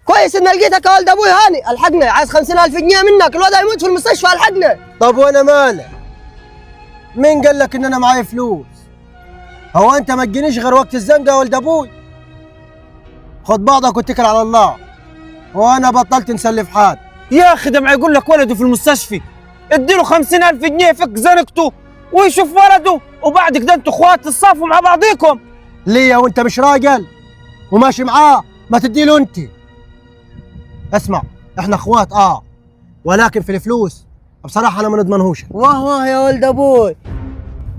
كويس ان لقيتك يا ولد ابوي هاني. الحقنا، عايز 50,000 جنيه منك، الواد هيموت في المستشفى، الحقنا. طب وانا مالي؟ مين قال لك ان انا معايا فلوس؟ هو انت ما تجينيش غير وقت الزنقه يا ولد ابوي؟ خد بعضك واتكل على الله، وانا بطلت نسلف حد. يا اخي ده ما يقول لك ولده في المستشفى، اديله 50,000 جنيه يفك زنقته ويشوف ولده، وبعد كده انتوا اخوات تصافوا مع بعضيكم. ليه وانت مش راجل وماشي معاه؟ ما تديله انت. اسمع، احنا اخوات ولكن في الفلوس بصراحه انا ما نضمنهوش. واه يا ولد ابوي،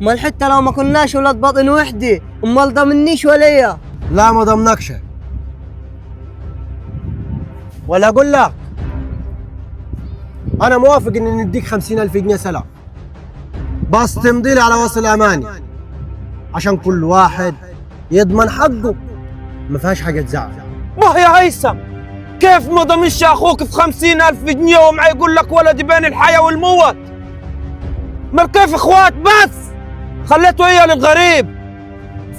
امال حتى لو ما كناش ولاد بطن وحدي، امال ضمنيش وليا؟ لا ما ضمنكش، ولا اقول لك انا موافق ان نديك 50,000 جنيه سلام، بس تمضي لي على وصل اماني عشان كل واحد يضمن حقه، ما فيهاش حاجه تزعل. ما يا هيثم، كيف ما ضمنش اخوك في 50,000 جنيه وما يقول لك ولدي بين الحياه والموت؟ ما كيف اخوات بس خليته هي للغريب؟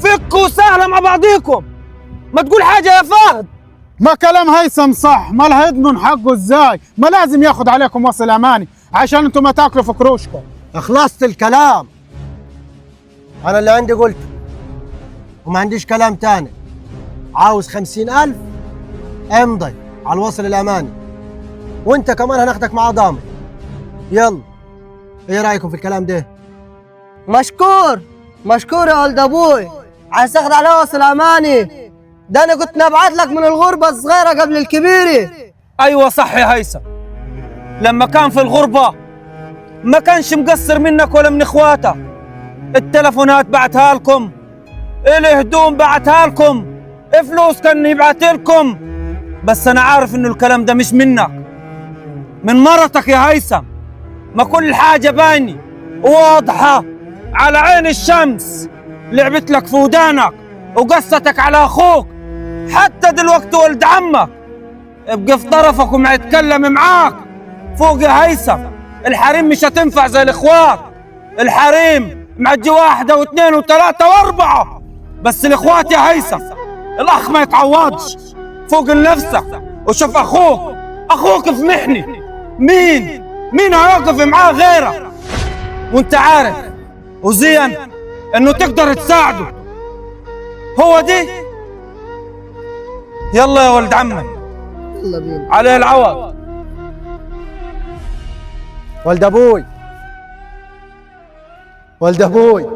فكوا سهله مع بعضيكم، ما تقول حاجه يا فهد. ما كلام هيثم صح، ما هيضمن حقه ازاي؟ ما لازم ياخد عليكم وصل اماني عشان انتم ما تاكلوا في كروشكم. خلصت الكلام، انا اللي عندي قلته وما عنديش كلام تاني. عاوز 50,000 امضي على الوصل الاماني، وانت كمان هناخدك مع ضامن. يلا، ايه رايكم في الكلام ده؟ مشكور مشكور يا ولد ابوي، عايز تاخد على وصل اماني؟ ده انا كنت نبعت لك من الغربه الصغيره قبل الكبيره. ايوه صح يا هيثم، لما كان في الغربه ما كانش مقصر منك ولا من اخواتك. التلفونات بعتها لكم، الهدوم بعتها لكم، فلوس كان يبعت لكم، بس انا عارف انه الكلام ده مش منك، من مرتك يا هيثم. ما كل حاجه باينه واضحه على عين الشمس، لعبت لك في ودانك وقصتك على اخوك، حتى دلوقتي ولد عمك ابقى في طرفك وما يتكلم معاك فوق يا هيثم. الحريم مش هتنفع زي الاخوات، الحريم معجي واحده واثنين وثلاثه واربعه، بس الاخوات يا هيثم الاخ ما يتعوضش. فوق لنفسك وشوف اخوك في محنه، مين هيوقف معاه غيرك؟ وانت عارف وزين انه تقدر تساعده. هو دي. يلا يا ولد عمي، يلا بينا عليه العوض. ولد ابوي، ولد ابوي،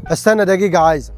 استنى دقيقه عايزك.